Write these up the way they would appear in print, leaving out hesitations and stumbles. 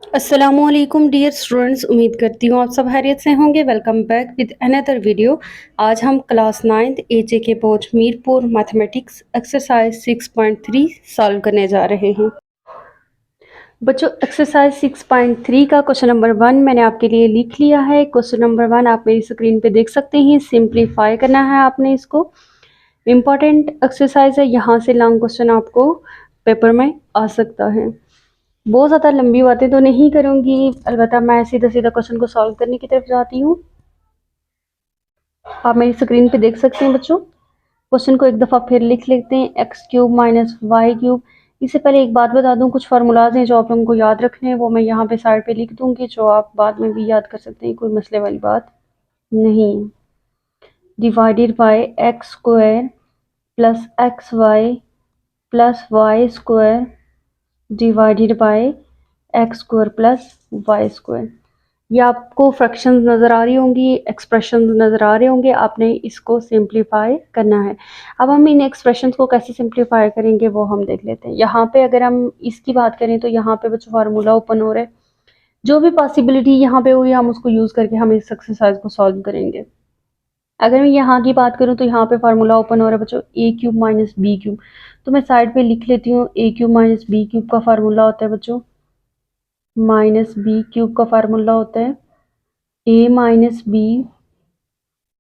अस्सलामुअलैकुम dear students, उम्मीद करती हूँ आप सब खैरियत से होंगे। Welcome back with another video. आज हम class 9th A J board Mirpur mathematics exercise 6.3 solve करने जा रहे हैं। बच्चों, एक्सरसाइज 6.3 का क्वेश्चन नंबर 1 मैंने आपके लिए लिख लिया है। क्वेश्चन नंबर 1 आप मेरी स्क्रीन पे देख सकते हैं। सिंप्लीफाई करना है आपने इसको। इम्पॉर्टेंट एक्सरसाइज है, यहाँ से लॉन्ग क्वेश्चन आपको पेपर में आ सकता है। बहुत ज़्यादा लंबी बातें तो नहीं करूँगी, अलबत्ता मैं सीधा सीधा क्वेश्चन को सॉल्व करने की तरफ जाती हूँ। आप मेरी स्क्रीन पे देख सकते हैं बच्चों। क्वेश्चन को एक दफ़ा फिर लिख लेते हैं, x cube minus y cube. इससे पहले एक बात बता दूं, कुछ फार्मूलाज हैं जो आप लोगों को याद रखने हैं, वो मैं यहाँ पे साइड पे लिख दूंगी, जो आप बाद में भी याद कर सकते हैं, कोई मसले वाली बात नहीं। Divided by x square plus x y plus y square divided by x square plus y square. ये आपको फ्रैक्शंस नज़र आ रही होंगी, एक्सप्रेशंस नज़र आ रहे होंगे, आपने इसको सिंप्लीफाई करना है। अब हम इन एक्सप्रेशंस को कैसे सिंप्लीफाई करेंगे वो हम देख लेते हैं। यहाँ पे अगर हम इसकी बात करें तो यहाँ पे बच्चों फार्मूला ओपन हो रहा है। जो भी पॉसिबिलिटी यहाँ पे हुई हम उसको यूज़ करके हम इस एक्सरसाइज को सॉल्व करेंगे। अगर मैं यहाँ की बात करूँ तो यहाँ पे फार्मूला ओपन हो रहा है बच्चों, a cube minus b cube. तो मैं साइड पे लिख लेती हूँ, a cube minus b cube का फार्मूला होता है बच्चों, माइनस बी क्यूब का फार्मूला होता है a minus b,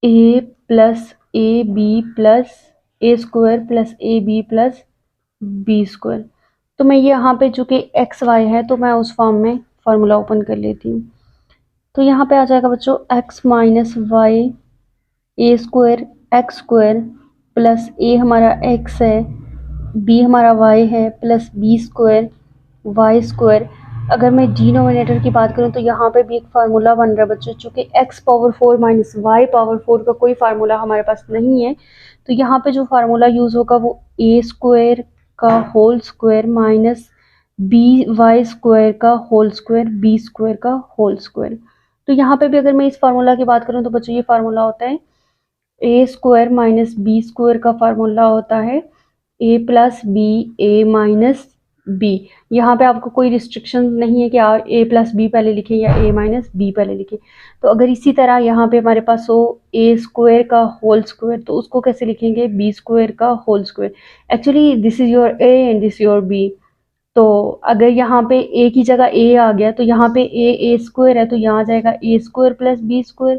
a plus a b plus a square plus a b plus b square. तो मैं यहाँ पे चूँकि एक्स वाई है तो मैं उस फॉर्म में फार्मूला ओपन कर लेती हूँ। तो यहाँ पे आ जाएगा बच्चों x minus y, a square x square plus a हमारा एक्स है, बी हमारा वाई है, plus b square y square. अगर मैं डिनोमिनेटर की बात करूं तो यहाँ पे भी एक फार्मूला बन रहा है बच्चों, चूँकि x power 4 minus y power 4 का कोई फार्मूला हमारे पास नहीं है, तो यहाँ पे जो फार्मूला यूज़ होगा वो ए स्क्वायर का whole square minus b y square का होल स्क्वायर बी स्क्वायर का होल स्क्वायर। तो यहाँ पे भी अगर मैं इस फार्मूला की बात करूँ तो बच्चों ये फार्मूला होता है ए स्क्वायर माइनस बी स्क्वायर का फार्मूला होता है ए प्लस बी ए माइनस बी। यहाँ पे आपको कोई रिस्ट्रिक्शन नहीं है कि आप ए प्लस बी पहले लिखें या ए माइनस बी पहले लिखें। तो अगर इसी तरह यहाँ पे हमारे पास हो ए स्क्वायर का होल स्क्वायर, तो उसको कैसे लिखेंगे, बी स्क्वायर का whole square. Actually this is your a and this your b. तो अगर यहाँ पे ए की जगह ए आ गया तो यहाँ पे ए स्क्वायर है, तो यहाँ आ जाएगा ए स्क्वायर प्लस बी स्क्वायर।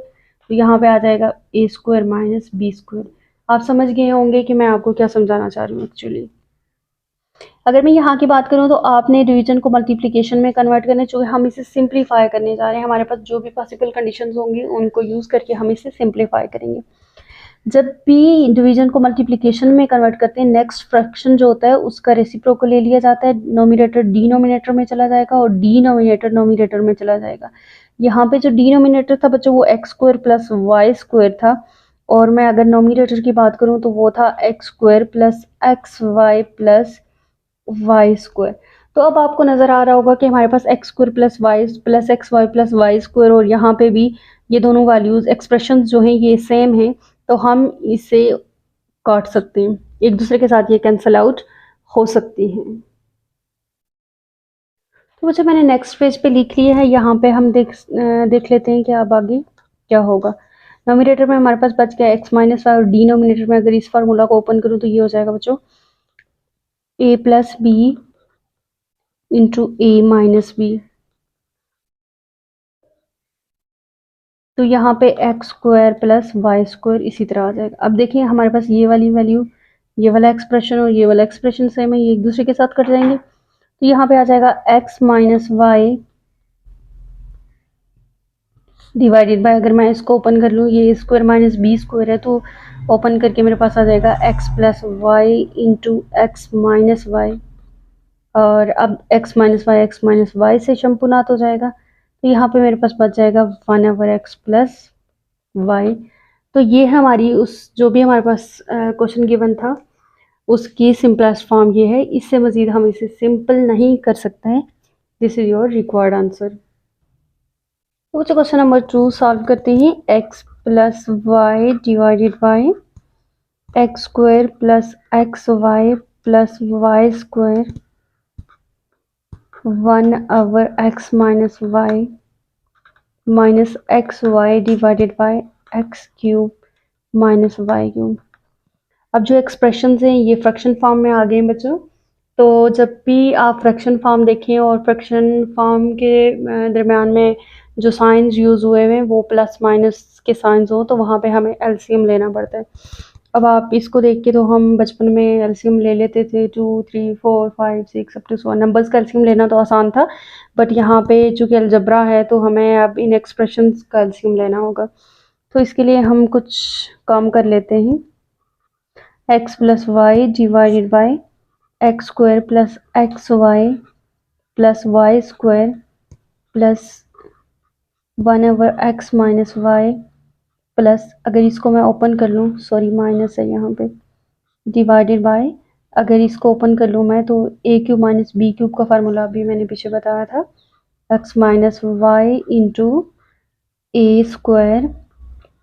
तो यहाँ पे आ जाएगा ए स्क्वायर माइनस बी स्क्वायर। आप समझ गए होंगे कि मैं आपको क्या समझाना चाह रही हूँ एक्चुअली। अगर मैं यहाँ की बात करूँ तो आपने डिवीजन को मल्टीप्लिकेशन में कन्वर्ट करना है, चूँकि हम इसे सिंप्लीफाई करने जा रहे हैं। हमारे पास जो भी पॉसिबल कंडीशंस होंगी उनको यूज़ करके हम इसे सिंप्लीफाई करेंगे। जब भी डिवीजन को मल्टीप्लिकेशन में कन्वर्ट करते हैं, नेक्स्ट फ्रैक्शन जो होता है उसका रेसिप्रोकल ले लिया जाता है। नोमिनेटर डिनोमिनेटर में चला जाएगा और डिनोमिनेटर नोमिनेटर में चला जाएगा। यहाँ पे जो डिनोमिनेटर था बच्चों वो x square plus y square था, और मैं अगर नोमिनेटर की बात करूँ तो वो था x square plus x y plus y square. तो अब आपको नज़र आ रहा होगा कि हमारे पास x square plus y plus x y plus y square, और यहाँ पे भी ये दोनों वैल्यूज़ एक्सप्रेशन जो हैं ये सेम हैं, तो हम इसे काट सकते हैं, एक दूसरे के साथ ये कैंसिल आउट हो सकती हैं। तो बच्चा मैंने नेक्स्ट पेज पे लिख लिया है, यहाँ पे हम देख लेते हैं कि अब आगे क्या होगा। नोमिनेटर में हमारे पास बच गया एक्स माइनस वाई, और डिनोमिनेटर में अगर इस फार्मूला को ओपन करूँ तो ये हो जाएगा बच्चों a plus b into a minus b. तो यहाँ पे x square plus y square इसी तरह आ जाएगा। अब देखिए हमारे पास ये वाली वैल्यू, ये वाला एक्सप्रेशन और ये वाला एक्सप्रेशन सेम है, ये एक दूसरे के साथ कट जाएंगे। तो यहाँ पे आ जाएगा x minus y divided by, अगर मैं इसको ओपन कर लूँ, ये स्क्वायर माइनस बी स्क्वायर है, तो ओपन करके मेरे पास आ जाएगा x plus y into x minus y. और अब एक्स माइनस वाई से शंपुनात हो जाएगा, तो यहाँ पे मेरे पास बच जाएगा 1/x प्लस वाई। तो ये हमारी उस जो भी हमारे पास क्वेश्चन गिवन था उसकी सिंपलेस्ट फॉर्म ये है। इससे मज़ीद हम इसे सिंपल नहीं कर सकते हैं। This is your required answer. तो बच्चों क्वेश्चन नंबर 2 सॉल्व करते हैं। X plus y divided by x square plus x y plus y square 1/x minus y minus x y divided by x cube minus y cube. अब जो expression हैं ये fraction form में आ गए हैं बच्चों। तो जब भी आप फ्रैक्शन फॉर्म देखें और फ्रैक्शन फॉर्म के दरमियान में जो साइंस यूज़ हुए हैं वो प्लस माइनस के साइंस हो तो वहाँ पे हमें एलसीएम लेना पड़ता है। अब आप इसको देख के तो हम बचपन में एलसीएम ले लेते थे 2 3 4 5 6 अप टू 1 नंबर्स का एलसीएम लेना तो आसान था, बट यहाँ पे चूँकि अलजबरा है तो हमें अब इन एक्सप्रेशंस का एलसीएम लेना होगा। तो इसके लिए हम कुछ काम कर लेते हैं। X plus y divided by x square plus x y plus y square plus 1/x minus y plus, अगर इसको मैं ओपन कर लूँ, सॉरी माइनस है यहाँ पे, डिवाइडेड बाय, अगर इसको ओपन कर लूँ मैं तो a cube minus b cube का फार्मूला भी मैंने पीछे बताया था, x minus y into a square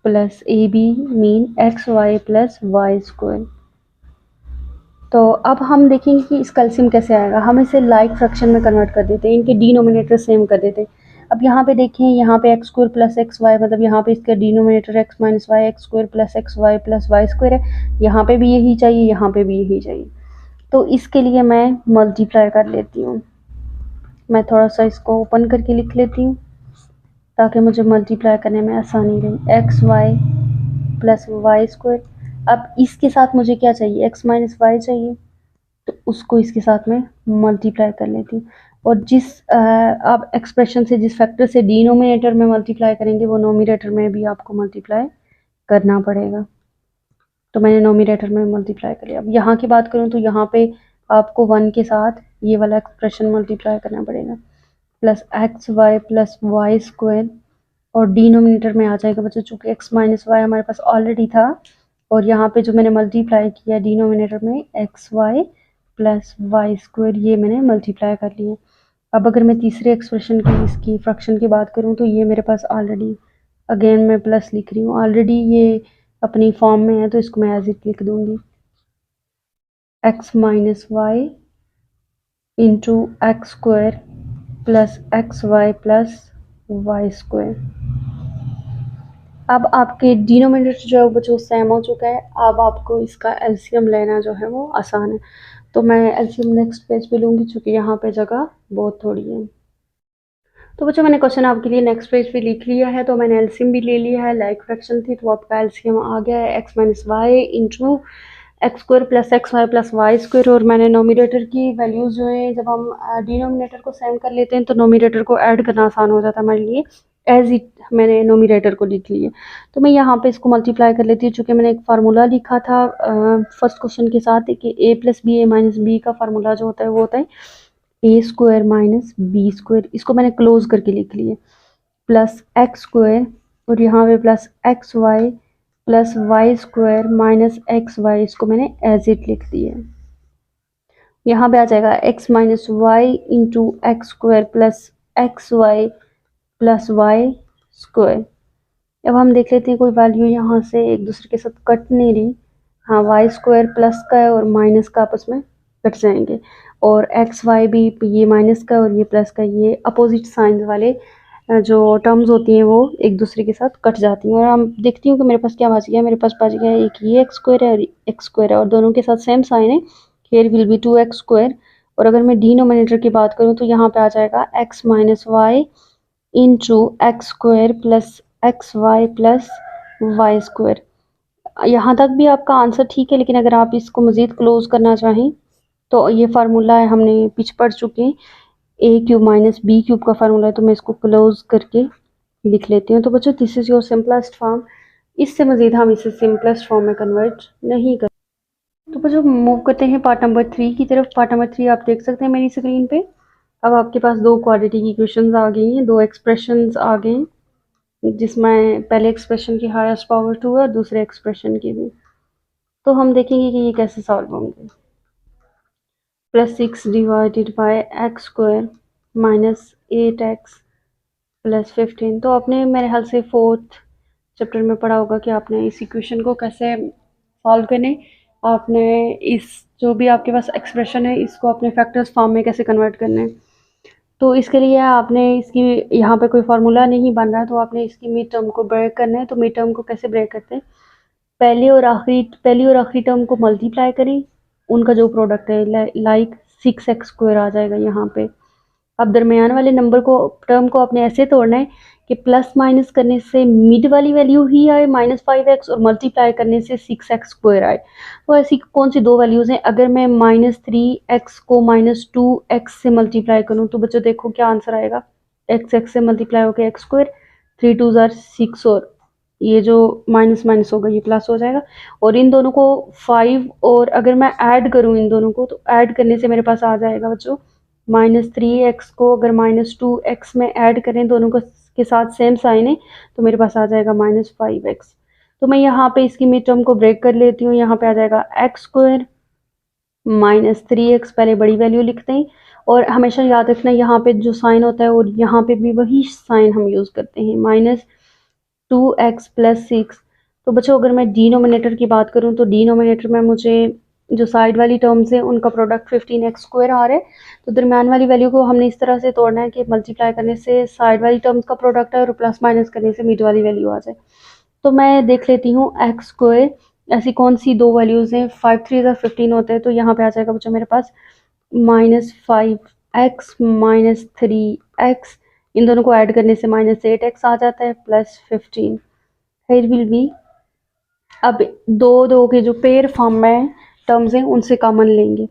plus a b mean x y plus y square. तो अब हम देखेंगे कि इसका एलसीएम कैसे आएगा। हम इसे लाइक फ्रैक्शन में कन्वर्ट कर देते हैं, इनके डिनोमिनेटर सेम कर देते हैं। अब यहाँ पे देखें, यहाँ पे x square plus x y, मतलब यहाँ पे इसका denominator x minus y x square plus x y plus y square है। यहाँ पे भी यही चाहिए, यहाँ पे भी यही चाहिए। तो इसके लिए मैं मल्टीप्लाई कर लेती हूँ। मैं थोड़ा सा इसको ओपन करके लिख लेती हूँ ताकि मुझे मल्टीप्लाई करने में आसानी रहे। X y plus y square. अब इसके साथ मुझे क्या चाहिए, एक्स माइनस वाई चाहिए, तो उसको इसके साथ में मल्टीप्लाई कर लेती हूँ। और जिस आप एक्सप्रेशन से, जिस फैक्टर से डिनोमिनेटर में मल्टीप्लाई करेंगे वो नोमिनेटर में भी आपको मल्टीप्लाई करना पड़ेगा। तो मैंने नोमिनेटर में मल्टीप्लाई कर लिया। अब यहाँ की बात करूँ तो यहाँ पे आपको 1 के साथ ये वाला एक्सप्रेशन मल्टीप्लाई करना पड़ेगा, plus x y plus y square, और डिनोमिनेटर में आ जाएगा बच्चों, चूँकि एक्स माइनस वाई हमारे पास ऑलरेडी था और यहाँ पे जो मैंने मल्टीप्लाई किया डिनोमिनेटर में x y plus y square, ये मैंने मल्टीप्लाई कर लिया। अब अगर मैं तीसरे एक्सप्रेशन की, इसकी फ्रैक्शन की बात करूँ तो ये मेरे पास ऑलरेडी, अगेन मैं प्लस लिख रही हूँ, ऑलरेडी ये अपनी फॉर्म में है तो इसको मैं एज इट लिख दूँगी, x minus y into x square plus x y plus y square. अब आपके डिनोमिनेटर जो है वो बच्चों सेम हो चुका है। अब आपको इसका एलसीएम लेना जो है वो आसान है। तो मैं एलसीएम नेक्स्ट पेज पे लूँगी चूँकि यहाँ पे जगह बहुत थोड़ी है। तो बच्चों मैंने क्वेश्चन आपके लिए नेक्स्ट पेज पे लिख लिया है। तो मैंने एलसीएम भी ले लिया है, लाइक फ्रैक्शन थी तो आपका एलसीएम आ गया है x minus y into x square plus x y plus y square. और मैंने नोमिनेटर की वैल्यूज़ जो है, जब हम डिनोमिनेटर को सेम कर लेते हैं तो नोमिनेटर को ऐड करना आसान हो जाता है हमारे लिए, एज इट मैंने नोमिनेटर को लिख लिया। तो मैं यहाँ पे इसको मल्टीप्लाई कर लेती हूँ, चूँकि मैंने एक फार्मूला लिखा था फर्स्ट क्वेश्चन के साथ कि ए प्लस बी ए माइनस बी का फार्मूला जो होता है वो होता है ए स्क्वायर माइनस बी स्क्वायर। इसको मैंने क्लोज करके लिख लिया, प्लस एक्स स्क्वायर और यहाँ पे plus x y plus y square minus x y, इसको मैंने एज इट लिख दिया। यहाँ पे आ जाएगा x minus y into x square plus x y plus y square. अब हम देख लेते हैं कोई वैल्यू यहाँ से एक दूसरे के साथ कट नहीं रही। हाँ, वाई स्क्वायर प्लस का है और माइनस का आपस में कट जाएंगे, और एक्स वाई भी, ये माइनस का और ये प्लस का, ये अपोजिट साइंस वाले जो टर्म्स होती हैं वो एक दूसरे के साथ कट जाती हैं। और हम देखती हूँ कि मेरे पास क्या बच गया, मेरे पास बच गया एक ये एक्स स्क्वायर है और एक्स स्क्वायर है और दोनों के साथ सेम साइन है, here will be 2x square. और अगर मैं डिनोमिनेटर की बात करूँ तो यहाँ पे आ जाएगा x minus y into x square plus x y plus y square. यहाँ तक भी आपका आंसर ठीक है, लेकिन अगर आप इसको मज़ीद क्लोज करना चाहें तो ये फार्मूला है, हमने पीछे पढ़ चुके हैं, ए क्यूब माइनस बी क्यूब का फार्मूला है, तो मैं इसको क्लोज करके लिख लेती हूँ। तो बच्चों this is your simplest form. इससे मज़ीद हम इसे सिंपलेस्ट फॉर्म में कन्वर्ट नहीं कर। तो बच्चों मूव करते हैं पार्ट नंबर 3 की तरफ। पार्ट नंबर 3 आप देख सकते हैं मेरी स्क्रीन पे। अब आपके पास दो क्वाड्रेटिक इक्वेशंस आ गई हैं, दो एक्सप्रेशंस आ गए हैं, जिसमें पहले एक्सप्रेशन की हाईएस्ट पावर 2 है और दूसरे एक्सप्रेशन की भी। तो हम देखेंगे कि ये कैसे सॉल्व होंगे। +6 divided by x square minus 8x plus 15। तो आपने मेरे ख्याल से 4th चैप्टर में पढ़ा होगा कि आपने इस इक्वेशन को कैसे सॉल्व करने, आपने इस जो भी आपके पास एक्सप्रेशन है इसको अपने फैक्टर्स फॉर्म में कैसे कन्वर्ट करना है। तो इसके लिए आपने इसकी यहाँ पे कोई फार्मूला नहीं बन रहा, तो आपने इसकी मिड टर्म को ब्रेक करना है। तो मिड टर्म को कैसे ब्रेक करते हैं, पहली और आखिरी टर्म को मल्टीप्लाई करें, उनका जो प्रोडक्ट है लाइक 6x² आ जाएगा यहाँ पे। अब दरमियान वाले नंबर को टर्म को आपने ऐसे तोड़ना है कि प्लस माइनस करने से मिड वाली वैल्यू ही आए -5x और मल्टीप्लाई करने से 6x² आए। तो ऐसी कौन सी दो वैल्यूज़ हैं, अगर मैं -3x को -2x से मल्टीप्लाई करूँ तो बच्चों देखो क्या आंसर आएगा, x से मल्टीप्लाई होकर x², 3 2 ज़ार 6 और ये जो माइनस माइनस होगा ये प्लस हो जाएगा। और इन दोनों को 5 और अगर मैं ऐड करूँ इन दोनों को तो ऐड करने से मेरे पास आ जाएगा बच्चों -3x को अगर -2x में ऐड करें दोनों को के साथ सेम साइन है तो मेरे पास आ जाएगा -5x। तो मैं यहाँ पे इसकी मिड टर्म को ब्रेक कर लेती हूँ, यहाँ पे आ जाएगा x² -3x, पहले बड़ी वैल्यू लिखते हैं और हमेशा याद रखना यहाँ पे जो साइन होता है और यहाँ पे भी वही साइन हम यूज़ करते हैं, -2x + 6। तो बच्चों अगर मैं डिनोमिनेटर की बात करूँ तो डिनोमिनेटर में मुझे जो साइड वाली टर्म्स है उनका प्रोडक्ट 15x² आ रहा है। तो दरम्यान वाली वैल्यू को हमने इस तरह से तोड़ना है कि मल्टीप्लाई करने से साइड वाली टर्म्स का प्रोडक्ट है और प्लस माइनस करने से मिड वाली वैल्यू आ जाए। तो मैं देख लेती हूँ x², ऐसी कौन सी दो वैल्यूज़ हैं, 5 3 ज़ा 15 होते हैं, तो यहाँ पे आ जाएगा बच्चों मेरे पास -5x -3x, इन दोनों को ऐड करने से -8x आ जाता है प्लस 15। फिर विल बी, अब दो के जो पेयर फॉर्म में टर्म्स हैं उनसे कॉमन लेंगे।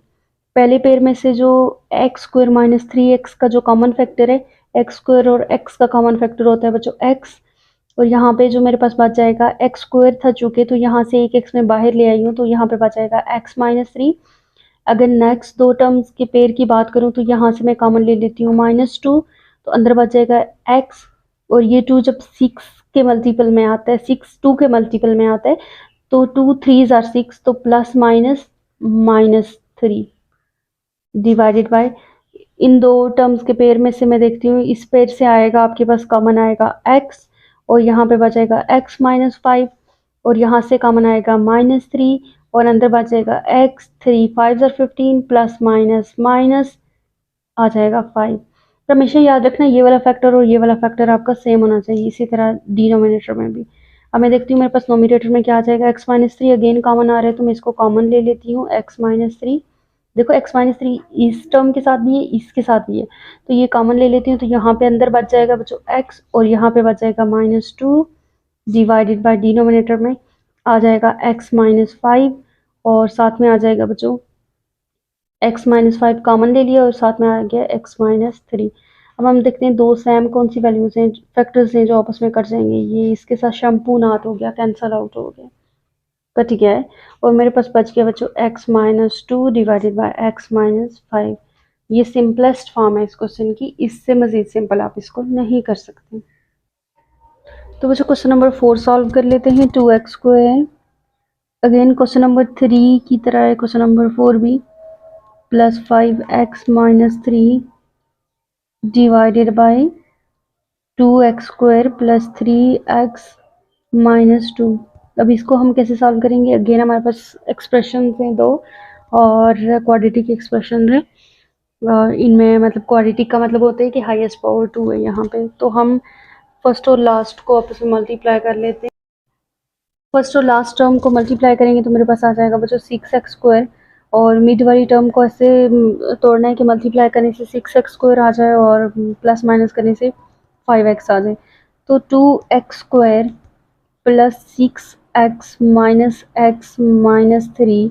पहले पेयर में से जो x² -3x का जो कॉमन फैक्टर है, x² और x का कॉमन फैक्टर होता है बच्चों x, और यहाँ पे जो मेरे पास बच जाएगा x² था चूँकि, तो यहाँ से एक x में बाहर ले आई हूँ तो यहाँ पे बच जाएगा x -3। अगर नेक्स्ट दो टर्म्स के पेयर की बात करूँ तो यहाँ से मैं कॉमन ले लेती हूँ -2, तो अंदर बच जाएगा x, और ये 2 जब 6 के मल्टीपल में आता है, 6 2 के मल्टीपल में आता है तो 2 3 ज़ार 6, तो प्लस माइनस -3 डिवाइडेड बाय, इन दो टर्म्स के पेयर में से मैं देखती हूँ इस पेयर से आएगा आपके पास कॉमन आएगा x, और यहाँ पे बचेगा x -5, और यहाँ से कॉमन आएगा -3 और अंदर बचेगा x, 3 5 ज़ार 15 प्लस माइनस माइनस आ जाएगा 5। तो हमेशा याद रखना ये वाला फैक्टर और ये वाला फैक्टर आपका सेम होना चाहिए, इसी तरह डिनोमिनेटर में भी। अब मैं देखती हूँ मेरे पास नोमिनेटर में क्या आ जाएगा, x -3 अगेन कॉमन आ रहा है तो मैं इसको कॉमन ले लेती हूँ, x -3। देखो x -3 इस टर्म के साथ भी है, इसके साथ भी है, तो ये कॉमन ले लेती हूँ, तो यहाँ पे अंदर बच जाएगा बच्चों x और यहाँ पे बच जाएगा -2 डिवाइडेड बाय डिनोमिनेटर में आ जाएगा x -5 और साथ में आ जाएगा बच्चों x -5 कॉमन ले लिया और साथ में आ गया x -3। अब हम देखते हैं दो सेम कौन सी वैल्यूज हैं, फैक्टर्स हैं जो आपस में कट जाएंगे। ये इसके साथ शैम्पू नाट हो गया, कैंसल आउट हो गया, कट गया है, और मेरे पास बच गया बच्चों x -2 डिवाइडेड बाय x -5। ये सिंपलेस्ट फॉर्म है इस क्वेश्चन की, इससे मज़ीद सिंपल आप इसको नहीं कर सकते। तो बच्चों क्वेश्चन नंबर 4 सॉल्व कर लेते हैं। 2x², अगेन क्वेश्चन नंबर 3 की तरह है क्वेश्चन नंबर 4 भी, plus 5x -3 divided by 2x² plus 3x -2। अब इसको हम कैसे सॉल्व करेंगे, अगेन हमारे पास एक्सप्रेशन हैं दो और क्वाड्रेटिक एक्सप्रेशन है, इनमें मतलब क्वाड्रेटिक का मतलब होता है कि हाईएस्ट पावर 2 है यहाँ पे। तो हम फर्स्ट और लास्ट को आपस में मल्टीप्लाई कर लेते हैं। फर्स्ट और लास्ट टर्म को मल्टीप्लाई करेंगे तो मेरे पास आ जाएगा बच्चों 6x², और मिड वाली टर्म को ऐसे तोड़ना है कि मल्टीप्लाई करने से 6x² आ जाए और प्लस माइनस करने से 5x आ जाए। तो 2x² प्लस 6x -x -3,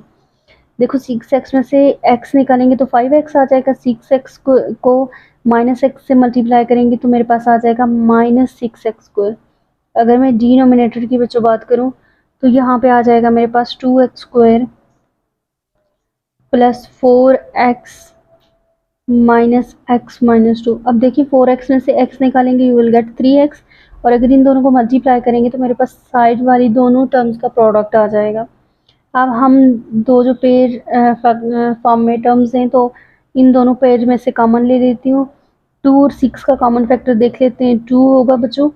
देखो 6x में से x निकालेंगे तो 5x आ जाएगा, 6x को -x से मल्टीप्लाई करेंगे तो मेरे पास आ जाएगा -6x²। अगर मैं डिनोमिनेटर की बच्चों बात करूं तो यहाँ पे आ जाएगा मेरे पास 2x² प्लस 4x -x -2। अब देखिए 4x में से x निकालेंगे यू विल गेट 3x, और अगर इन दोनों को मल्टीप्लाई करेंगे तो मेरे पास साइड वाली दोनों टर्म्स का प्रोडक्ट आ जाएगा। अब हम दो जो पेयर फॉर्म में टर्म्स हैं तो इन दोनों पेयर में से कॉमन ले लेती हूँ। 2 और 6 का कॉमन फैक्टर देख लेते हैं, 2 होगा बच्चों,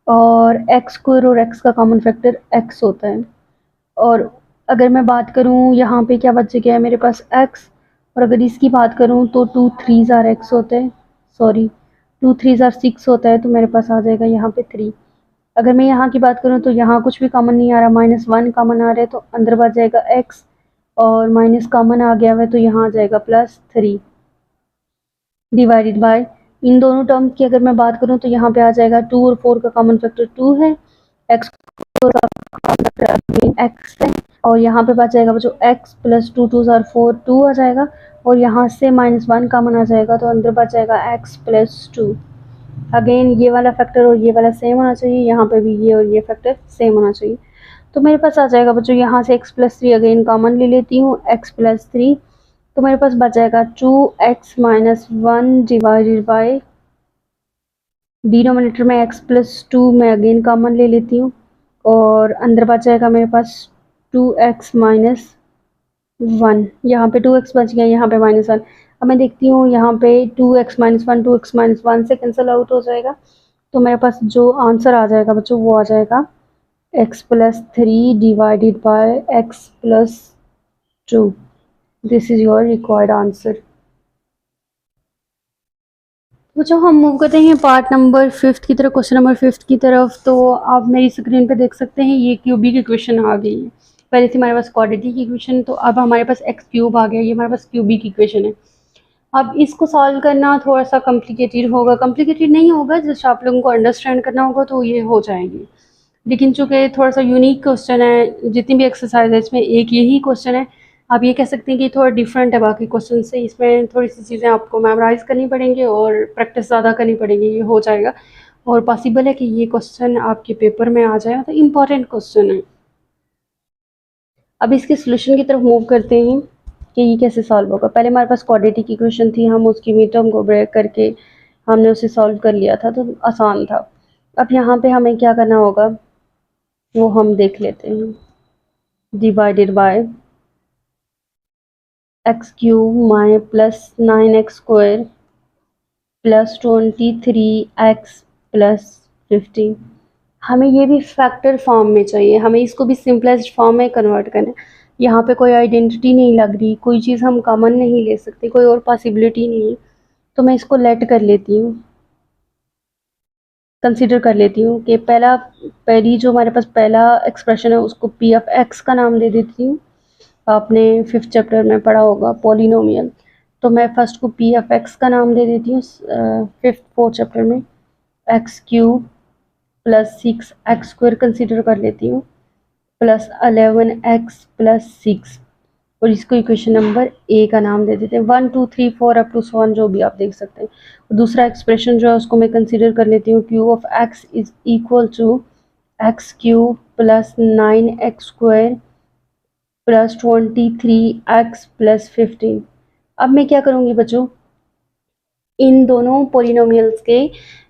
और x² और x का कॉमन फैक्टर x होता है। और अगर मैं बात करूँ यहाँ पे क्या बच गया है मेरे पास x, और अगर इसकी बात करूँ तो 2 3 ज़ार x होते हैं, सॉरी 2 3 ज़ार 6 होता है, तो मेरे पास आ जाएगा यहाँ पे 3। अगर मैं यहाँ की बात करूँ तो यहाँ कुछ भी कॉमन नहीं आ रहा, -1 कॉमन आ रहा है, तो अंदर बच जाएगा x, और माइनस कॉमन आ गया है तो यहाँ आ जाएगा +3 डिवाइडेड बाय, इन दोनों टर्म की अगर मैं बात करूँ तो यहाँ पे आ जाएगा 2 और 4 का कॉमन फैक्टर 2 है, x एक्स है, और यहाँ पे बच जाएगा बच्चों x + 2 2 ज़ार 4 2 आ जाएगा, और यहाँ से -1 कॉमन आ जाएगा तो अंदर बच जाएगा x + 2। अगेन ये वाला फैक्टर और ये वाला सेम होना चाहिए, यहाँ पे भी ये और ये फैक्टर सेम होना चाहिए। तो मेरे पास आ जाएगा बच्चों यहाँ से x + 3 अगेन कॉमन ले लेती हूँ, x + 3, तो मेरे पास बच जाएगा 2x - 1 डिवाइडेड बाय, डिनोमिनेटर में x + 2 मैं अगेन कॉमन ले लेती हूँ, और अंदर बच जाएगा मेरे पास 2x - 1, यहाँ पे 2x बच गया, यहाँ पे -1। अब मैं देखती हूँ यहाँ पे 2x - 1 2x - 1 से कैंसिल आउट हो जाएगा, तो मेरे पास जो आंसर आ जाएगा बच्चों वो आ जाएगा x + 3 divided by x + 2। This is your required answer. बच्चों हम मूव करते हैं पार्ट नंबर 5 की तरफ, क्वेश्चन नंबर 5 की तरफ। तो आप मेरी स्क्रीन पे देख सकते हैं ये क्यूबिक इक्वेशन आ गई है। पहले से हमारे पास क्वाड्रेटिक इक्वेशन, तो अब हमारे पास एक्स क्यूब आ गया, ये हमारे पास क्यूबिक इक्वेशन है। अब इसको सॉल्व करना थोड़ा सा कॉम्प्लिकेटेड होगा, कॉम्प्लिकेटेड नहीं होगा, जस्ट आप लोगों को अंडरस्टैंड करना होगा तो ये हो जाएगी। लेकिन चूंकि थोड़ा सा यूनिक क्वेश्चन है, जितनी भी एक्सरसाइज है इसमें एक यही क्वेश्चन है, आप ये कह सकते हैं कि थोड़ा डिफरेंट है बाकी क्वेश्चन से। इसमें थोड़ी सी चीज़ें आपको मेमोराइज करनी पड़ेंगी और प्रैक्टिस ज़्यादा करनी पड़ेगी, ये हो जाएगा। और पॉसिबल है कि ये क्वेश्चन आपके पेपर में आ जाए, तो इम्पॉर्टेंट क्वेश्चन है। अब इसके सोल्यूशन की तरफ मूव करते हैं कि ये कैसे सॉल्व होगा। पहले हमारे पास क्वाड्रेटिक इक्वेशन थी, हम उसकी मिड टर्म को ब्रेक करके हमने उसे सॉल्व कर लिया था, तो आसान था। अब यहाँ पे हमें क्या करना होगा वो हम देख लेते हैं। Divided by x³ plus 9x² plus 23x plus 15। हमें ये भी फैक्टर फॉर्म में चाहिए, हमें इसको भी सिंपलेस्ट फॉर्म में कन्वर्ट करना है। यहाँ पे कोई आइडेंटिटी नहीं लग रही, कोई चीज़ हम कॉमन नहीं ले सकते, कोई और पॉसिबिलिटी नहीं है, तो मैं इसको लेट कर लेती हूँ, कंसीडर कर लेती हूँ कि पहली जो हमारे पास पहला एक्सप्रेशन है उसको p(x) का नाम दे देती हूँ। आपने 5th चैप्टर में पढ़ा होगा पॉलिनोमियल, तो मैं फर्स्ट को p(x) का नाम दे देती हूँ 4th चैप्टर में। x³ प्लस 6x² कंसीडर कर लेती हूँ, प्लस 11x प्लस 6, और इसको इक्वेशन नंबर ए का नाम दे देते हैं। 1 2 3 4 अप टू 1 जो भी आप देख सकते हैं। और दूसरा एक्सप्रेशन जो है उसको मैं कंसीडर कर लेती हूँ, q(x) is equal to x³ plus 9x² plus 23x plus 15। अब मैं क्या करूँगी बच्चों, इन दोनों पोलिनोमियल्स के,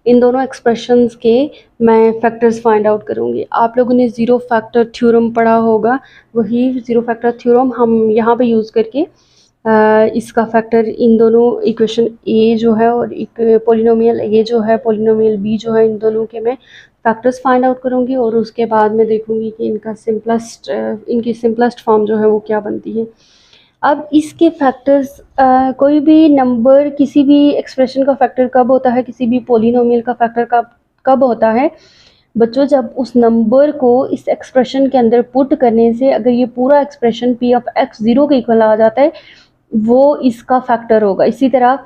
इन दोनों एक्सप्रेशंस के मैं फैक्टर्स फाइंड आउट करूँगी। आप लोगों ने ज़ीरो फैक्टर थ्योरम पढ़ा होगा, वही ज़ीरो फैक्टर थ्योरम हम यहाँ पे यूज़ करके इसका फैक्टर इन दोनों इक्वेशन ए जो है और एक पोलिनोमियल ए जो है, पोलिनोमियल बी जो है, इन दोनों के मैं फैक्टर्स फाइंड आउट करूँगी, और उसके बाद मैं देखूँगी कि इनकी सिंपलेस्ट फॉर्म जो है वो क्या बनती है। अब इसके फैक्टर्स, कोई भी नंबर, किसी भी एक्सप्रेशन का फैक्टर कब होता है, किसी भी पोलिनोमियल का फैक्टर कब होता है बच्चों, जब उस नंबर को इस एक्सप्रेशन के अंदर पुट करने से अगर ये पूरा एक्सप्रेशन p(x) 0 के इक्वल आ जाता है, वो इसका फैक्टर होगा। इसी तरह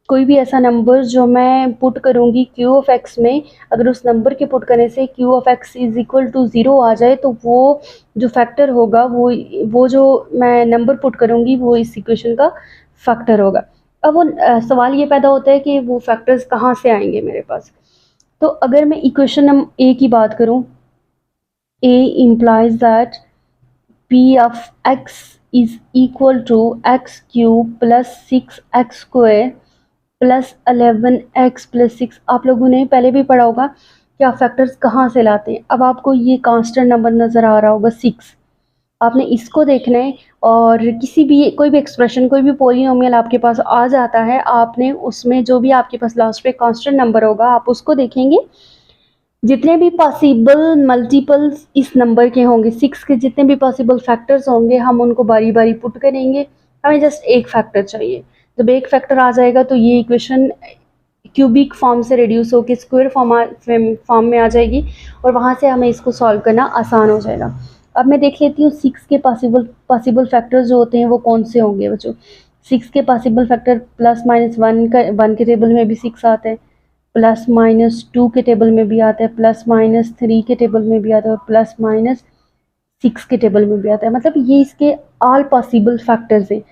कोई भी ऐसा नंबर जो मैं पुट करूँगी q(x) में, अगर उस नंबर के पुट करने से q(x) इज इक्वल टू 0 आ जाए, तो वो जो फैक्टर होगा वो जो मैं नंबर पुट करूँगी वो इस इक्वेशन का फैक्टर होगा। अब वो सवाल ये पैदा होता है कि वो फैक्टर्स कहाँ से आएंगे मेरे पास। तो अगर मैं इक्वेशन नंबर ए की बात करूँ, a implies that p(x) is equal to x³ plus 6x² plus 11x plus 6। आप लोगों ने पहले भी पढ़ा होगा कि आप फैक्टर्स कहाँ से लाते हैं। अब आपको ये कांस्टेंट नंबर नज़र आ रहा होगा 6, आपने इसको देखना है, और कोई भी एक्सप्रेशन, कोई भी पोलिनोमियल आपके पास आ जाता है, आपने उसमें जो भी आपके पास लास्ट पे कांस्टेंट नंबर होगा आप उसको देखेंगे। जितने भी पॉसिबल मल्टीपल्स इस नंबर के होंगे, 6 के जितने भी पॉसिबल फैक्टर्स होंगे हम उनको बारी बारी पुट करेंगे। हमें जस्ट एक फैक्टर चाहिए। जब एक फैक्टर आ जाएगा तो ये इक्वेशन क्यूबिक फॉर्म से रिड्यूस होकर स्क्वायर फॉर्म में आ जाएगी और वहाँ से हमें इसको सॉल्व करना आसान हो जाएगा। अब मैं देख लेती हूँ 6 के पॉसिबल फैक्टर्स जो होते हैं वो कौन से होंगे बच्चों। 6 के पॉसिबल फैक्टर प्लस माइनस 1 के टेबल में भी 6 आता है, प्लस माइनस 2 के टेबल में भी आता है, प्लस माइनस 3 के टेबल में भी आता है और प्लस माइनस 6 के टेबल में भी आता है। मतलब ये इसके ऑल पॉसिबल फैक्टर्स हैं।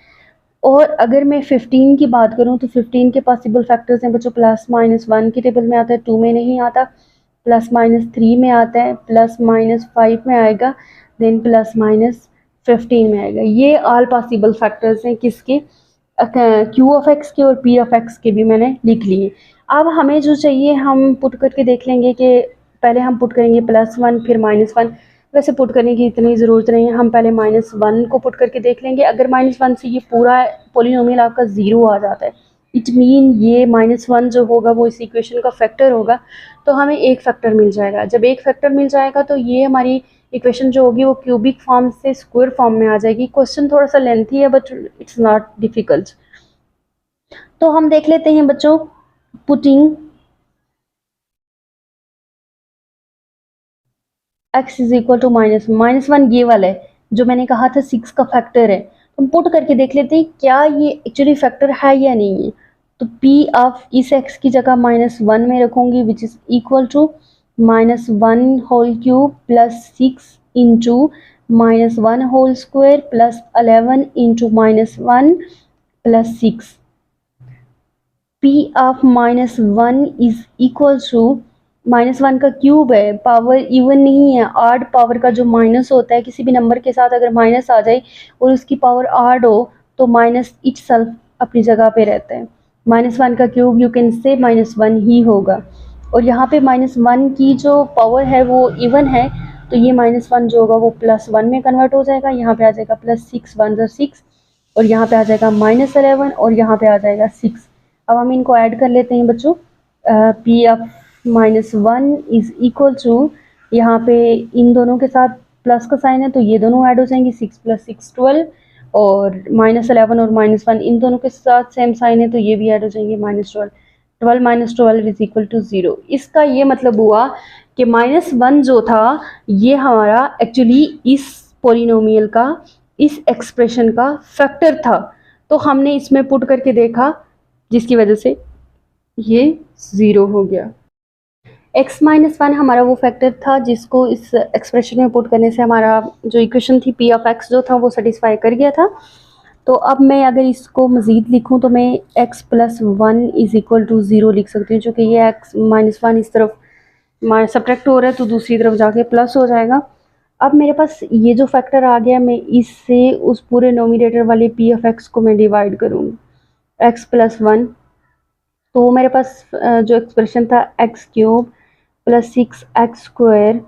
और अगर मैं 15 की बात करूं तो 15 के पॉसिबल फैक्टर्स हैं बच्चों, प्लस माइनस 1 के टेबल में आता है, 2 में नहीं आता, प्लस माइनस 3 में आता है, प्लस माइनस 5 में आएगा, देन प्लस माइनस 15 में आएगा। ये ऑल पॉसिबल फैक्टर्स हैं किसके, क्यू ऑफ एक्स के और पी ऑफ एक्स के भी मैंने लिख लिए। अब हमें जो चाहिए हम पुट करके देख लेंगे कि पहले हम पुट करेंगे +1 फिर -1। वैसे पुट करने की इतनी ज़रूरत नहीं है, हम पहले -1 को पुट करके देख लेंगे। अगर -1 से ये पूरा पोलिनोमियल आपका 0 आ जाता है, इट मीन ये -1 जो होगा वो इस इक्वेशन का फैक्टर होगा, तो हमें एक फैक्टर मिल जाएगा। जब एक फैक्टर मिल जाएगा तो ये हमारी इक्वेशन जो होगी वो क्यूबिक फॉर्म से स्क्वायर फॉर्म में आ जाएगी। क्वेश्चन थोड़ा सा लेंथी है बट इट्स नॉट डिफिकल्ट। तो हम देख लेते हैं बच्चों, putting x is equal to -1, ये वाला है जो मैंने कहा था 6 का फैक्टर है। हम पुट करके देख लेते हैं क्या ये एक्चुअली फैक्टर है या नहीं है। तो p ऑफ इस x की जगह -1 में रखूंगी, which is equal to -1 whole cube plus 6 into -1 whole square plus 11 into -1 plus 6। p of -1 is equal to -1 का क्यूब है, पावर इवन नहीं है, ऑड पावर का जो माइनस होता है, किसी भी नंबर के साथ अगर माइनस आ जाए और उसकी पावर ऑड हो तो माइनस इटसेल्फ अपनी जगह पे रहता है। -1 का क्यूब यू कैन से -1 ही होगा। और यहाँ पे -1 की जो पावर है वो इवन है, तो ये -1 जो होगा वो +1 में कन्वर्ट हो जाएगा। यहाँ पे आ जाएगा +6 1 ज़ा 6 और यहाँ पे आ जाएगा -11 और यहाँ पे आ जाएगा 6। अब हम इनको ऐड कर लेते हैं बच्चों। p of -1 is equal to, यहाँ पे इन दोनों के साथ प्लस का साइन है तो ये दोनों ऐड हो जाएंगे, 6 + 6 12 और -11 और -1 इन दोनों के साथ सेम साइन है तो ये भी ऐड हो जाएंगे, -12 12 - 12 इज इक्वल टू 0। इसका ये मतलब हुआ कि -1 जो था ये हमारा एक्चुअली इस पोलिनोमियल का, इस एक्सप्रेशन का फैक्टर था। तो हमने इसमें पुट करके देखा जिसकी वजह से ये 0 हो गया। x - 1 हमारा वो फैक्टर था जिसको इस एक्सप्रेशन में पुट करने से हमारा जो इक्वेशन थी p ऑफ x जो था वो सेटिस्फाई कर गया था। तो अब मैं अगर इसको मज़ीद लिखूं तो मैं x + 1 इज इक्वल टू 0 लिख सकती हूँ, क्योंकि ये x - 1 इस तरफ सब्ट्रैक्ट हो रहा है तो दूसरी तरफ जाके प्लस हो जाएगा। अब मेरे पास ये जो फैक्टर आ गया, मैं इससे उस पूरे नोमिनेटर वाले p ऑफ x को मैं डिवाइड करूँगी, x + 1। तो मेरे पास जो एक्सप्रेशन था x³ + 6x²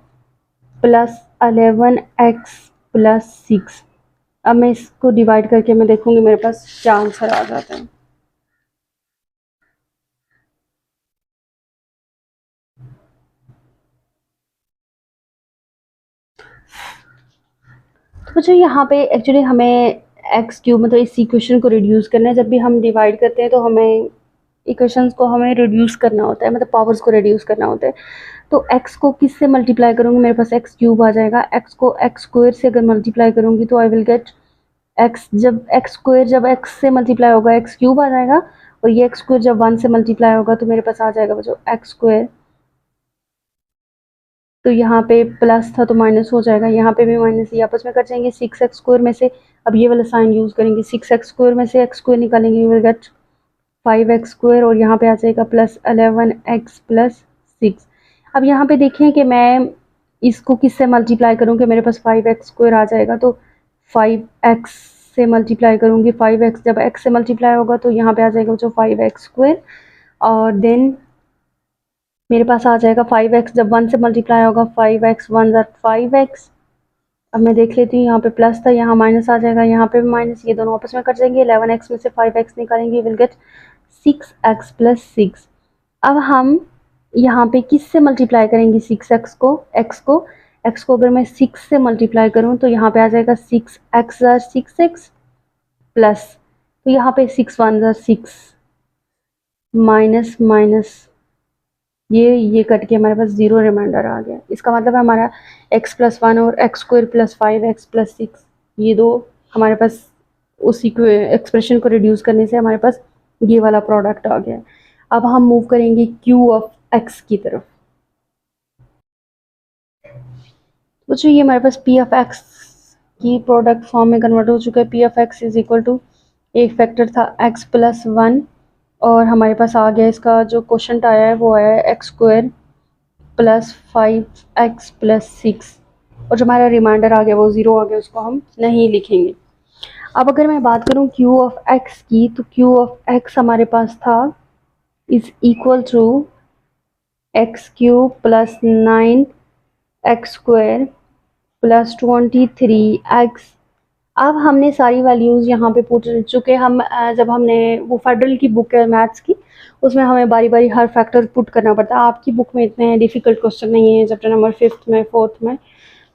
+ 11x + 6। अब मैं इसको डिवाइड करके मैं देखूंगी मेरे पास क्या आंसर आ जाता है। तो बच्चों यहाँ पे एक्चुअली हमें x³ मतलब इस इक्वेशन को रिड्यूस करना है। जब भी हम डिवाइड करते हैं तो हमें इक्वेशंस को हमें रिड्यूस करना होता है, मतलब पावर्स को रिड्यूस करना होता है। तो x को किस से मल्टीप्लाई करूँगी, मेरे पास x³ आ जाएगा। x को x² से अगर मल्टीप्लाई करूँगी तो आई विल गेट x, जब x² जब x से मल्टीप्लाई होगा x³ आ जाएगा, और ये x² जब 1 से मल्टीप्लाई होगा तो मेरे पास आ जाएगा बच्चों x²। तो यहाँ पे प्लस था तो माइनस हो जाएगा, यहाँ पे भी माइनस, ये आपस में कट जाएंगे। 6x² में से अब ये वाला साइन यूज़ करेंगे, 6x² में से x² निकालेंगे, यू विल गेट 5x² और यहाँ पे आ जाएगा +11x + 6। अब यहाँ पे देखें कि मैं इसको किससे मल्टीप्लाई करूँ कि मेरे पास 5x² आ जाएगा। तो 5x से मल्टीप्लाई करूँगी, 5x जब x से मल्टीप्लाई होगा तो यहाँ पे आ जाएगा जो 5x² और देन मेरे पास आ जाएगा 5x जब 1 से मल्टीप्लाई होगा, 5x 1 ज़ा 5x। अब मैं देख लेती हूँ, यहाँ पे प्लस था, यहाँ माइनस आ जाएगा, यहाँ पे भी माइनस, ये दोनों आपस में कट जाएंगे। 11x में से 5x निकालेंगे, विल गेट 6x + 6। अब हम यहाँ पे किस से मल्टीप्लाई करेंगे 6x को, x को अगर मैं 6 से मल्टीप्लाई करूँ तो यहाँ पे आ जाएगा 6x ज़ा 6x प्लस, तो यहाँ पे 6 1 ज़ा 6 माइनस माइनस ये कट के हमारे पास 0 रिमाइंडर आ गया। इसका मतलब है हमारा x+1 और x² + 5x+6 ये दो हमारे पास उसी को एक्सप्रेशन को रिड्यूस करने से हमारे पास ये वाला प्रोडक्ट आ गया। अब हम मूव करेंगे q ऑफ x की तरफ। बच्चों ये हमारे पास p ऑफ x की प्रोडक्ट फॉर्म में कन्वर्ट हो चुका है। p of x is equal to एक फैक्टर था x+1 और हमारे पास आ गया इसका जो क्वेश्चन आया है वो आया है x² + 5x+6 और जो हमारा रिमाइंडर आ गया वो 0 आ गया, उसको हम नहीं लिखेंगे। अब अगर मैं बात करूं q ऑफ x की तो q ऑफ x हमारे पास था is equal to x³ + 9x² + 23x। अब हमने सारी वैल्यूज़ यहाँ पे पुट चुके हम जब हमने वो फेडरल की बुक है मैथ्स की उसमें हमें बारी बारी हर फैक्टर पुट करना पड़ता है। आपकी बुक में इतने डिफ़िकल्ट क्वेश्चन नहीं है चैप्टर नंबर 5th में 4th में,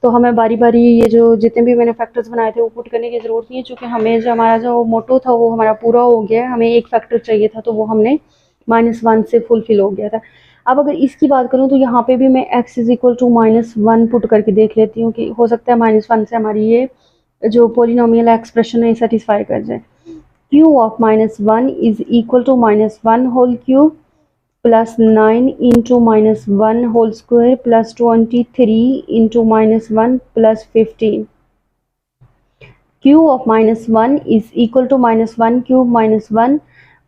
तो हमें बारी बारी ये जो जितने भी मैंने फैक्टर्स बनाए थे वो पुट करने की ज़रूरत नहीं है, क्योंकि हमें जो हमारा जो मोटो था वो हमारा पूरा हो गया। हमें एक फैक्टर चाहिए था तो वो हमने -1 से फुलफिल हो गया था। अब अगर इसकी बात करूँ तो यहाँ पे भी मैं x is equal to -1 put करके देख लेती हूँ कि हो सकता है -1 से हमारी ये जो पोलिनोमियल एक्सप्रेशन है सेटिस्फाई कर जाए। q of -1 is equal to -1 whole cube + 9 into -1 whole square + 23 into -1 + 15। q of -1 is equal to -1 cube -1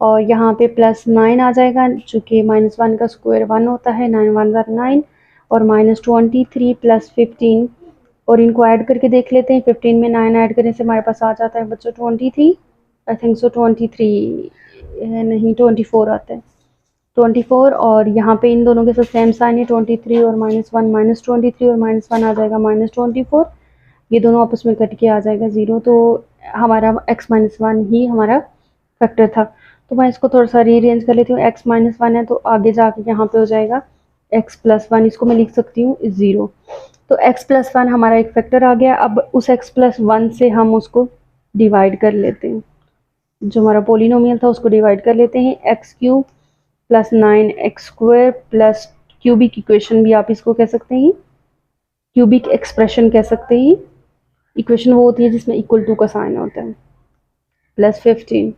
और यहाँ पे +9 आ जाएगा चूँकि -1 का स्क्वायर 1 होता है, 9 1 ज़ा 9 और -23 + 15 और इनको ऐड करके देख लेते हैं। 15 में 9 ऐड करने से हमारे पास आ जाता है बच्चों 23, आई थिंक सो 23 नहीं 24 आता है 24 और यहाँ पे इन दोनों के साथ सेम साइन है 23 और -1 -23 और -1 आ जाएगा -24, ये दोनों आपस में कट के आ जाएगा 0, तो हमारा x-1 ही हमारा फैक्टर था। तो मैं इसको थोड़ा सा रीअरेंज कर लेती हूँ। x-1 है तो आगे जाके यहाँ पे हो जाएगा x+1, इसको मैं लिख सकती हूँ 0। तो x+1 हमारा एक फैक्टर आ गया। अब उस x+1 से हम उसको डिवाइड कर लेते हैं, जो हमारा पोलिनोमियल था उसको डिवाइड कर लेते हैं। x³ + 9x² plus cubic equation भी आप इसको कह सकते हैं, क्यूबिक एक्सप्रेशन कह सकते हैं। इक्वेशन वो होती है जिसमें इक्वल टू का साइन होता है +15।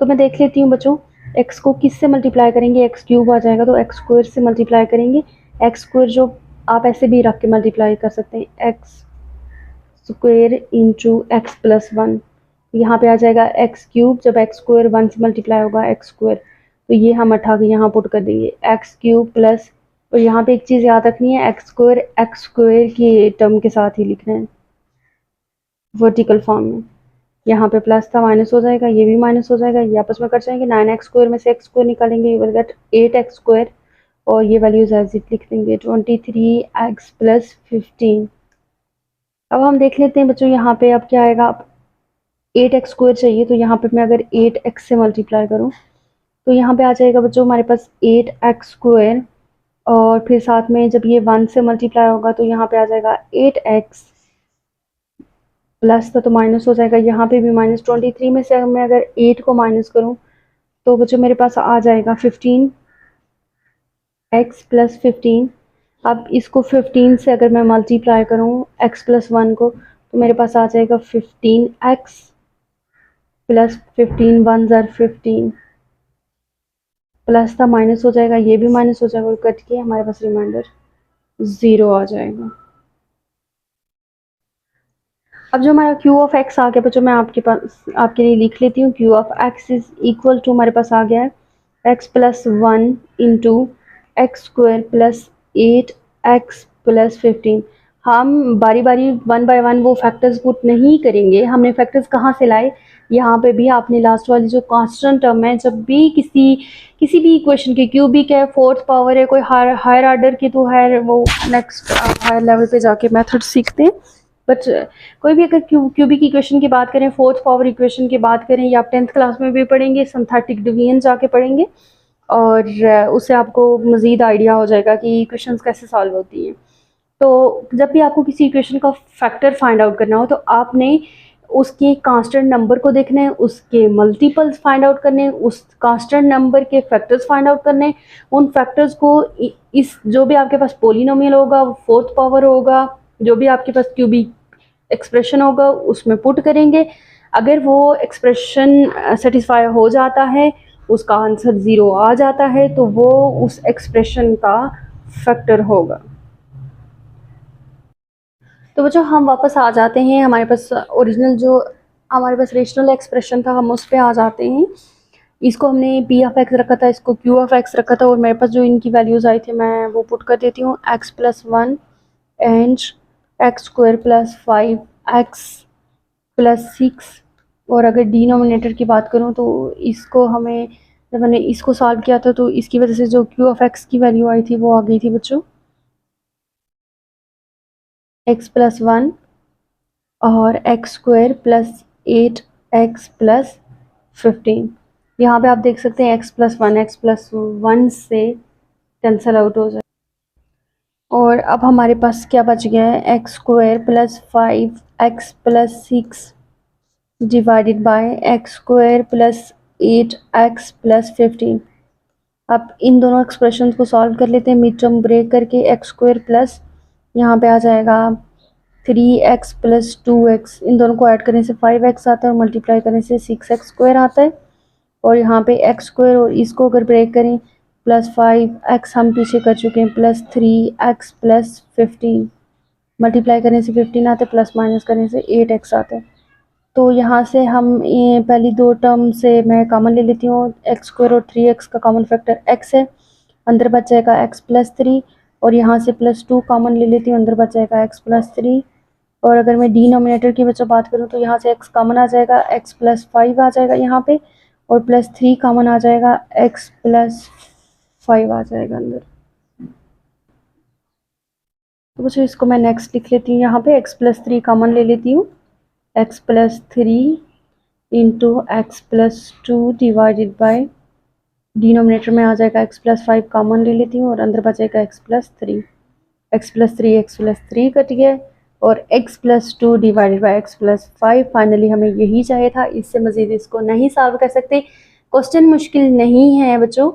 तो मैं देख लेती हूँ बच्चों x को किस से मल्टीप्लाई करेंगे, x³ आ जाएगा तो x² से मल्टीप्लाई करेंगे। x² जो आप ऐसे भी रख के मल्टीप्लाई कर सकते हैं, x² इंटू x+1, यहाँ पे आ जाएगा x³ जब x² 1 से मल्टीप्लाई होगा x², तो ये हम उठा के यहाँ पुट कर देंगे x³ प्लस, और यहाँ पे एक चीज़ याद रखनी है x² की टर्म के साथ ही लिखना है वर्टिकल फॉर्म में। यहाँ पे प्लस था माइनस हो जाएगा, ये भी माइनस हो जाएगा, ये आपस में कट जाएंगे। 9x² में से x² निकालेंगे, यू विल गेट 8x² और ये वैल्यूज एज इट लिख देंगे 23x + 15। अब हम देख लेते हैं बच्चों यहाँ पे अब क्या आएगा। 8x² चाहिए तो यहाँ पे मैं अगर 8x से मल्टीप्लाई करूँ तो यहाँ पे आ जाएगा बच्चों हमारे पास 8x² और फिर साथ में जब ये 1 से मल्टीप्लाई होगा तो यहाँ पे आ जाएगा 8x प्लस था तो माइनस हो जाएगा, यहाँ पे भी -23 में से मैं अगर 8 को माइनस करूँ तो बच्चों मेरे पास आ जाएगा 15x + 15। अब इसको 15 से अगर मैं मल्टीप्लाई करूँ x+1 को तो मेरे पास आ जाएगा 15x + 15 1 ज़ा 15 प्लस था माइनस हो जाएगा, ये भी माइनस हो जाएगा और कट के हमारे पास रिमाइंडर 0 आ जाएगा। अब जो हमारा q ऑफ x आ गया बच्चों मैं आपके लिए लिख लेती हूँ। q of x is equal to हमारे पास आ गया है x+1 इंटू x² + 8x + 15। हम बारी बारी 1 बाय 1 वो फैक्टर्स पुट नहीं करेंगे। हमने फैक्टर्स कहाँ से लाए, यहाँ पे भी आपने लास्ट वाली जो कांस्टेंट टर्म है, जब भी किसी भी इक्वेशन की क्यूबिक है, 4th पावर है, कोई हायर ऑर्डर की तो हायर वो नेक्स्ट हायर लेवल पे जाके मेथड सीखते हैं, बट कोई भी अगर क्यूबिक इक्वेशन की बात करें, 4th पावर इक्वेशन की बात करें, या आप 10th क्लास में भी पढ़ेंगे, सिंथेटिक डिवीजन जाके पढ़ेंगे और उससे आपको मज़ीद आइडिया हो जाएगा कि इक्वेशंस कैसे सॉल्व होती हैं। तो जब भी आपको किसी इक्वेशन का फैक्टर फाइंड आउट करना हो तो आपने उसके कांस्टेंट नंबर को देखना है, उसके मल्टीपल्स फाइंड आउट करने हैं, उस कांस्टेंट नंबर के फैक्टर्स फाइंड आउट करने हैं। उन फैक्टर्स को इस जो भी आपके पास पोलिनोमियल होगा, फोर्थ पावर होगा, जो भी आपके पास क्यूबिक एक्सप्रेशन होगा उसमें पुट करेंगे। अगर वो एक्सप्रेशन सेटिस्फाई हो जाता है, उसका आंसर 0 आ जाता है, तो वो उस एक्सप्रेशन का फैक्टर होगा। तो बच्चों हम वापस आ जाते हैं, हमारे पास ओरिजिनल जो हमारे पास रेशनल एक्सप्रेशन था हम उस पर आ जाते हैं। इसको हमने पी ऑफ एक्स रखा था, इसको क्यू ऑफ एक्स रखा था, और मेरे पास जो इनकी वैल्यूज़ आई थी मैं वो पुट कर देती हूँ। X plus 1 and x square plus 5 x plus 6। और अगर डिनोमिनेटर की बात करूँ तो इसको हमें जब मैंने इसको सॉल्व किया था तो इसकी वजह से जो क्यू ऑफ एक्स की वैल्यू आई थी वो आ गई थी बच्चों एक्स प्लस 1 और x square plus 8 x plus 15। यहाँ पे आप देख सकते हैं एक्स प्लस 1 से कैंसिल आउट हो जाए, और अब हमारे पास क्या बच गया है, x square plus 5 x plus 6 divided by x square plus 8 x plus 15। अब इन दोनों एक्सप्रेशन को सॉल्व कर लेते हैं मिड टर्म ब्रेक करके। एक्स स्क्वायर प्लस यहाँ पे आ जाएगा 3x प्लस 2x, इन दोनों को ऐड करने से 5x आता है और मल्टीप्लाई करने से 6x स्क्वायर आता है। और यहाँ पे एक्स स्क्वायर और इसको अगर ब्रेक करें प्लस 5x हम पीछे कर चुके हैं प्लस 3x प्लस 15, मल्टीप्लाई करने से 15 आता है, प्लस माइनस करने से 8x आता है। तो यहाँ से हम ये पहली दो टर्म से मैं कॉमन ले लेती हूँ, एक्स स्क्वायर और 3x का कॉमन फैक्टर x है, अंदर बच जाएगा x प्लस 3, और यहाँ से प्लस 2 कॉमन ले लेती हूँ, अंदर बच जाएगा x प्लस 3। और अगर मैं डिनोमिनेटर की बच्चों बात करूँ तो यहाँ से x कॉमन आ जाएगा, x प्लस 5 आ जाएगा यहाँ पे, और प्लस 3 कॉमन आ जाएगा, x प्लस 5 आ जाएगा अंदर। तो बच्चों इसको मैं नेक्स्ट लिख लेती हूँ, यहाँ पे x प्लस 3 कॉमन ले लेती हूँ, x plus 3 into x plus 2 divided by denominator में आ जाएगा x प्लस 5 कॉमन ले लेती हूँ और अंदर बचेगा x plus 3। x plus 3 cut गया, और x plus 2 divided by x plus 5। Finally हमें यही चाहिए था, इससे मज़ीद इसको नहीं सॉल्व कर सकते। क्वेश्चन मुश्किल नहीं है बच्चों,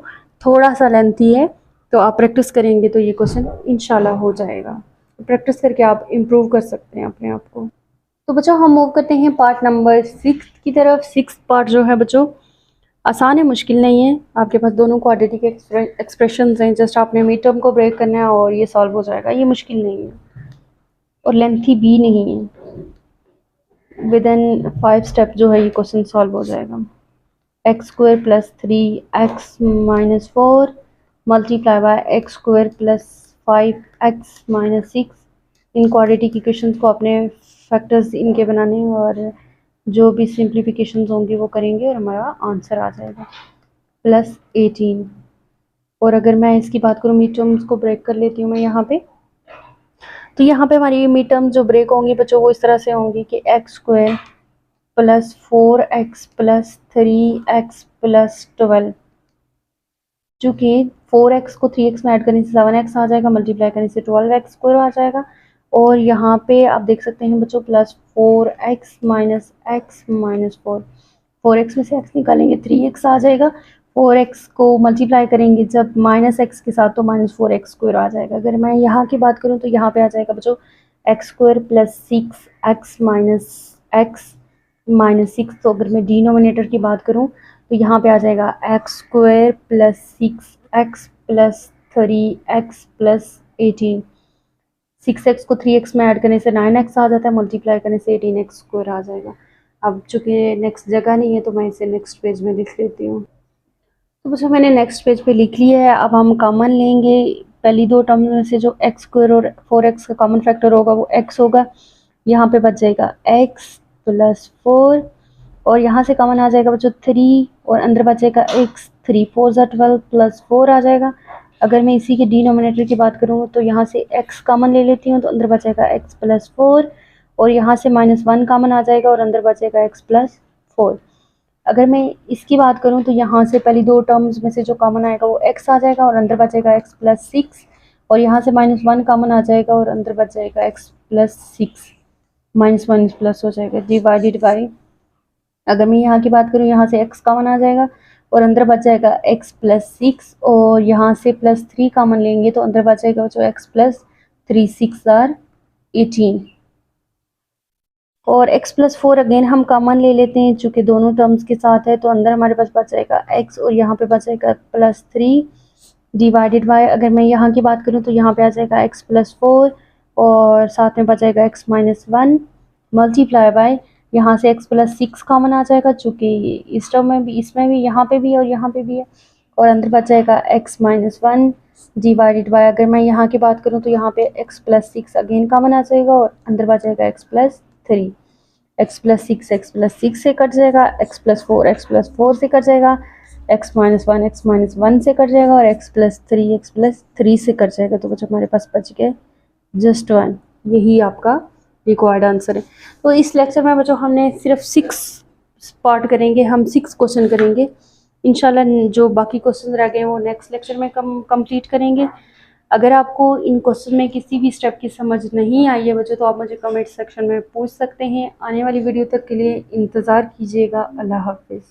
थोड़ा सा लेंथी है, तो आप प्रैक्टिस करेंगे तो ये क्वेश्चन इंशाल्लाह हो जाएगा। प्रैक्टिस करके आप इम्प्रूव कर सकते हैं अपने आप को। तो बच्चों हम मूव करते हैं पार्ट नंबर 6 की तरफ। 6 पार्ट जो है बच्चों आसान है, मुश्किल नहीं है। आपके पास दोनों क्वाड्रेटिक एक्सप्रेशंस हैं, जस्ट आपने मिड टर्म को ब्रेक करना है और ये सॉल्व हो जाएगा। ये मुश्किल नहीं है और लेंथी भी नहीं है। विद इन 5 स्टेप जो है ये क्वेश्चन सॉल्व हो जाएगा। X square plus 3x minus 4 multiply by x square plus 5x minus 6। In quadratic equations को अपने फैक्टर्स इनके बनाने हैं और जो भी सिंप्लीफिकेशंस होंगी वो करेंगे और हमारा आंसर आ जाएगा प्लस 18। और अगर मैं इसकी बात करूँ मिड टर्म्स को ब्रेक कर लेती हूँ मैं यहाँ पे, तो यहाँ पे हमारी मिड टर्म जो ब्रेक होंगी बच्चों वो इस तरह से होंगी कि x square plus 4x plus 3x plus 12, चूँकि 4x को 3x में ऐड करने से 7x आ जाएगा, मल्टीप्लाई करने से 12x स्क्वायर आ जाएगा। और यहाँ पे आप देख सकते हैं बच्चों plus 4x minus x minus 4, 4x में से x निकालेंगे 3x आ जाएगा। 4x को मल्टीप्लाई करेंगे जब माइनस x के साथ तो माइनस 4x स्क्वायर आ जाएगा। अगर मैं यहाँ की बात करूँ तो यहाँ पे आ जाएगा बच्चों x square plus 6x minus 6। तो अगर मैं डिनोमिनेटर की बात करूँ तो यहाँ पे आ जाएगा x square plus 6x plus 3x plus 18। 6x को 3x में ऐड करने से 9x आ जाता है, मल्टीप्लाई करने से 18x स्क्वायर आ जाएगा। अब चूँकि नेक्स्ट जगह नहीं है तो मैं इसे नेक्स्ट पेज में लिख लेती हूँ। तो बस मैंने नेक्स्ट पेज पे लिख लिया है। अब हम कॉमन लेंगे पहली दो टर्म में से, जो x स्क्वायर और 4x का कॉमन फैक्टर होगा वो x होगा। यहाँ पे बच जाएगा x प्लस 4, और यहाँ से कॉमन आ जाएगा बच्चों 3, और अंदर बचेगा x, 3 4 12 प्लस 4 आ जाएगा। अगर मैं इसी के डिनोमिनेटर की बात करूँ तो यहाँ से x कॉमन ले लेती हूँ तो अंदर बचेगा x प्लस 4, और यहाँ से -1 कॉमन आ जाएगा और अंदर बचेगा x प्लस 4। अगर मैं इसकी बात करूँ तो यहाँ से पहली दो टर्म्स में से जो कॉमन आएगा वो x आ जाएगा और अंदर बचेगा x प्लस 6, और यहाँ से -1 कॉमन आ जाएगा और अंदर बच जाएगा x प्लस 6। -1 प्लस हो जाएगा डिवाइडेड बाई, अगर मैं यहाँ की बात करूँ यहाँ से x कॉमन आ जाएगा और अंदर बच जाएगा x प्लस 6, और यहाँ से +3 कॉमन लेंगे तो अंदर बच जाएगा जो x प्लस 3, 6 आर 18, और x प्लस 4 अगेन हम कॉमन ले लेते हैं चूँकि दोनों टर्म्स के साथ है, तो अंदर हमारे पास बच जाएगा x और यहाँ पे बच जाएगा +3 डिवाइडेड बाय, अगर मैं यहाँ की बात करूँ तो यहाँ पे आ जाएगा x प्लस 4 और साथ में बच जाएगा x माइनस 1 मल्टीप्लाई बाय, यहाँ से x प्लस 6 कॉमन आ जाएगा चूँकि इस टर्म में भी, इसमें भी, यहाँ पे भी और यहाँ पे भी है, और अंदर बच जाएगा x माइनस 1 डिवाइडेड बाय, अगर मैं यहाँ की बात करूँ तो यहाँ पे x प्लस 6 अगेन कॉमन आ जाएगा और अंदर बच जाएगा x प्लस 3, x प्लस 6 से कट जाएगा, x प्लस 4 से कट जाएगा, x माइनस 1 से कट जाएगा, और x प्लस 3 से कट जाएगा, तो बच्चों हमारे पास बच गए जस्ट 1। यही आपका रिक्वायर्ड आंसर है। तो इस लेक्चर में बच्चों हमने सिर्फ 6 पार्ट करेंगे, हम 6 क्वेश्चन करेंगे इंशाल्लाह, जो बाकी क्वेश्चन रह गए वो नेक्स्ट लेक्चर में कंप्लीट करेंगे। अगर आपको इन क्वेश्चन में किसी भी स्टेप की समझ नहीं आई है बच्चों तो आप मुझे कमेंट सेक्शन में पूछ सकते हैं। आने वाली वीडियो तक के लिए इंतज़ार कीजिएगा। अल्लाह हाफिज़।